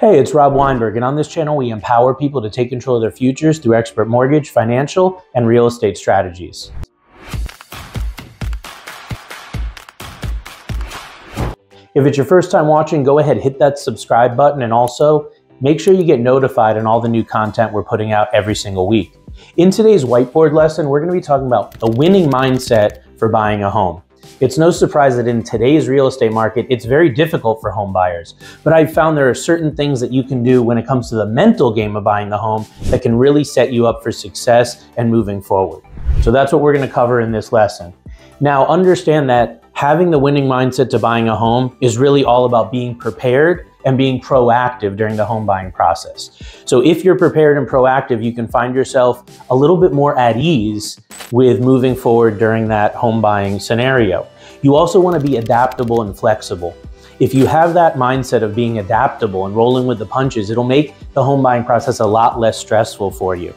Hey, it's Rob Weinberg, and on this channel, we empower people to take control of their futures through expert mortgage, financial, and real estate strategies. If it's your first time watching, go ahead, hit that subscribe button, and also make sure you get notified on all the new content we're putting out every single week. In today's whiteboard lesson, we're going to be talking about the winning mindset for buying a home. It's no surprise that in today's real estate market, it's very difficult for home buyers. But I've found there are certain things that you can do when it comes to the mental game of buying the home that can really set you up for success and moving forward. So that's what we're going to cover in this lesson. Now, understand that having the winning mindset to buying a home is really all about being prepared and being proactive during the home buying process. So if you're prepared and proactive, you can find yourself a little bit more at ease with moving forward during that home buying scenario. You also want to be adaptable and flexible. If you have that mindset of being adaptable and rolling with the punches, it'll make the home buying process a lot less stressful for you.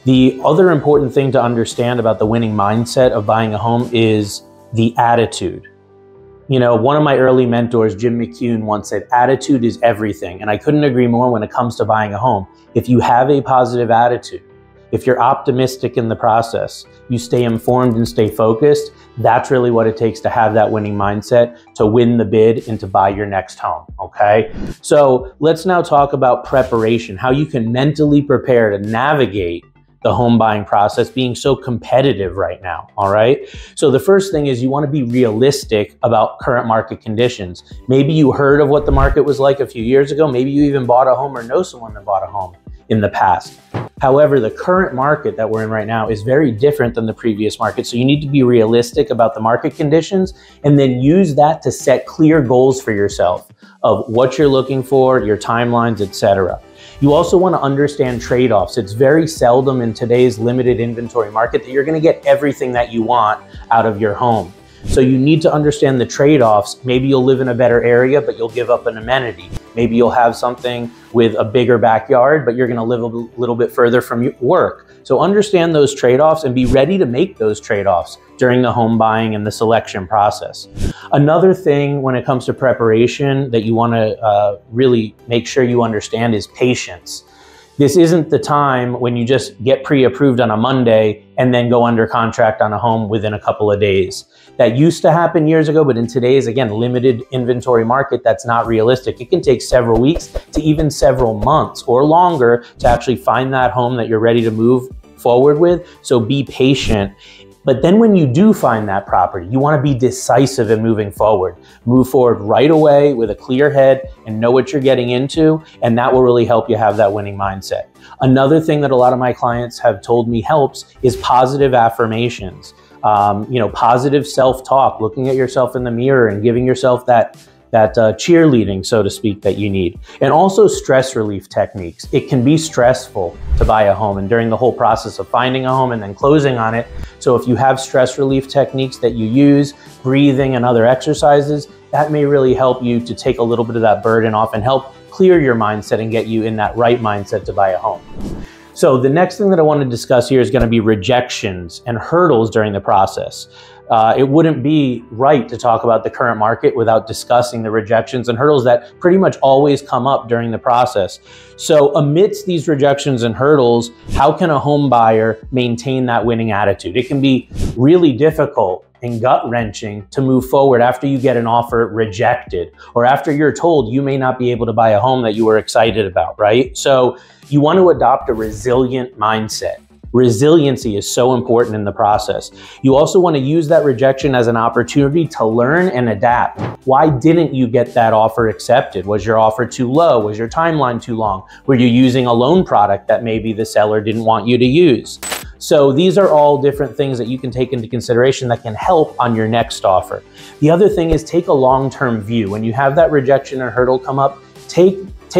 The other important thing to understand about the winning mindset of buying a home is the attitude. You know, one of my early mentors, Jim McCune, once said, attitude is everything. And I couldn't agree more when it comes to buying a home. If you have a positive attitude, if you're optimistic in the process, you stay informed and stay focused, that's really what it takes to have that winning mindset to win the bid and to buy your next home, okay? So let's now talk about preparation, how you can mentally prepare to navigate the home buying process being so competitive right now, all right? So the first thing is you want to be realistic about current market conditions. Maybe you heard of what the market was like a few years ago. Maybe you even bought a home or know someone that bought a home in the past. However, the current market that we're in right now is very different than the previous market. So you need to be realistic about the market conditions and then use that to set clear goals for yourself of what you're looking for, your timelines, etc. You also want to understand trade-offs. It's very seldom in today's limited inventory market that you're going to get everything that you want out of your home. So you need to understand the trade-offs. Maybe you'll live in a better area, but you'll give up an amenity. Maybe you'll have something with a bigger backyard, but you're going to live a little bit further from your work. So understand those trade-offs and be ready to make those trade-offs during the home buying and the selection process. Another thing when it comes to preparation that you want to really make sure you understand is patience. This isn't the time when you just get pre-approved on a Monday and then go under contract on a home within a couple of days. That used to happen years ago, but in today's, again, limited inventory market, that's not realistic. It can take several weeks to even several months or longer to actually find that home that you're ready to move forward with. So be patient. But then when you do find that property, you want to be decisive in moving forward. Move forward right away with a clear head and know what you're getting into, and that will really help you have that winning mindset. Another thing that a lot of my clients have told me helps is positive affirmations. Positive self-talk, looking at yourself in the mirror and giving yourself that cheerleading, so to speak, that you need. And also stress relief techniques. It can be stressful to buy a home and during the whole process of finding a home and then closing on it. So if you have stress relief techniques that you use, breathing and other exercises, that may really help you to take a little bit of that burden off and help clear your mindset and get you in that right mindset to buy a home. So the next thing that I want to discuss here is going to be rejections and hurdles during the process. It wouldn't be right to talk about the current market without discussing the rejections and hurdles that pretty much always come up during the process. So amidst these rejections and hurdles, how can a home buyer maintain that winning attitude? It can be really difficult and gut-wrenching to move forward after you get an offer rejected or after you're told you may not be able to buy a home that you were excited about, right? So you want to adopt a resilient mindset. Resiliency is so important in the process. You also want to use that rejection as an opportunity to learn and adapt. Why didn't you get that offer accepted? Was your offer too low? Was your timeline too long? Were you using a loan product that maybe the seller didn't want you to use? So these are all different things that you can take into consideration that can help on your next offer. The other thing is take a long-term view. When you have that rejection or hurdle come up, take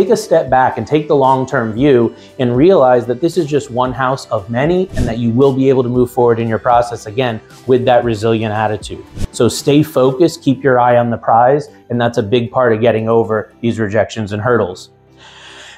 a step back and take the long-term view and realize that this is just one house of many and that you will be able to move forward in your process again with that resilient attitude. So stay focused, keep your eye on the prize, and that's a big part of getting over these rejections and hurdles.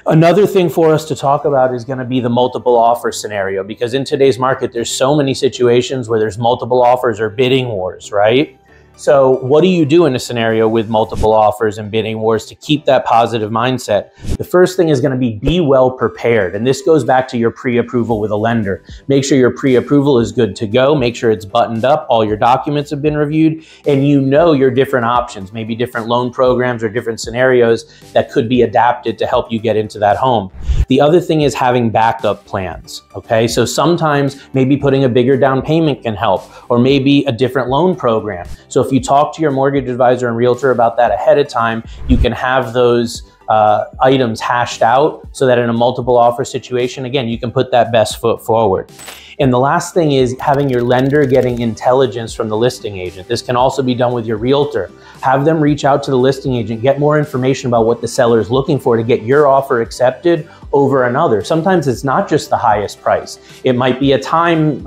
Another thing for us to talk about is going to be the multiple offer scenario, because in today's market, there's so many situations where there's multiple offers or bidding wars, right? So what do you do in a scenario with multiple offers and bidding wars to keep that positive mindset? The first thing is going to be well prepared. And this goes back to your pre-approval with a lender. Make sure your pre-approval is good to go. Make sure it's buttoned up. All your documents have been reviewed and you know your different options, maybe different loan programs or different scenarios that could be adapted to help you get into that home. The other thing is having backup plans. Okay. So sometimes maybe putting a bigger down payment can help, or maybe a different loan program. So if you talk to your mortgage advisor and realtor about that ahead of time, you can have those items hashed out so that in a multiple offer situation, again, you can put that best foot forward. And the last thing is having your lender getting intelligence from the listing agent. This can also be done with your realtor. Have them reach out to the listing agent, get more information about what the seller is looking for to get your offer accepted over another. Sometimes it's not just the highest price. It might be a time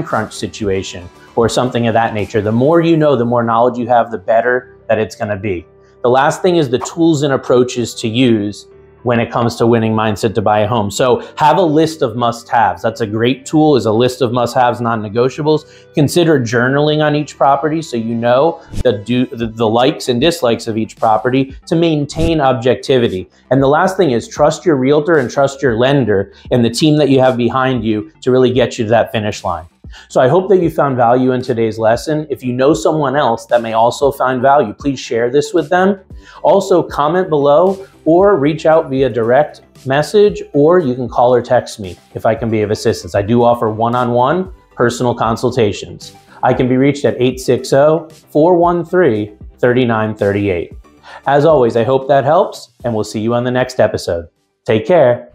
crunch situation or something of that nature. The more you know, the more knowledge you have, the better that it's going to be. The last thing is the tools and approaches to use when it comes to winning mindset to buy a home. So have a list of must-haves. That's a great tool, is a list of must-haves, non-negotiables. Consider journaling on each property so you know the likes and dislikes of each property to maintain objectivity. And the last thing is trust your realtor and trust your lender and the team that you have behind you to really get you to that finish line. So I hope that you found value in today's lesson. If you know someone else that may also find value, please share this with them. Also comment below or reach out via direct message, or you can call or text me if I can be of assistance. I do offer one-on-one personal consultations. I can be reached at 860-413-3938. As always, I hope that helps, and we'll see you on the next episode. Take care.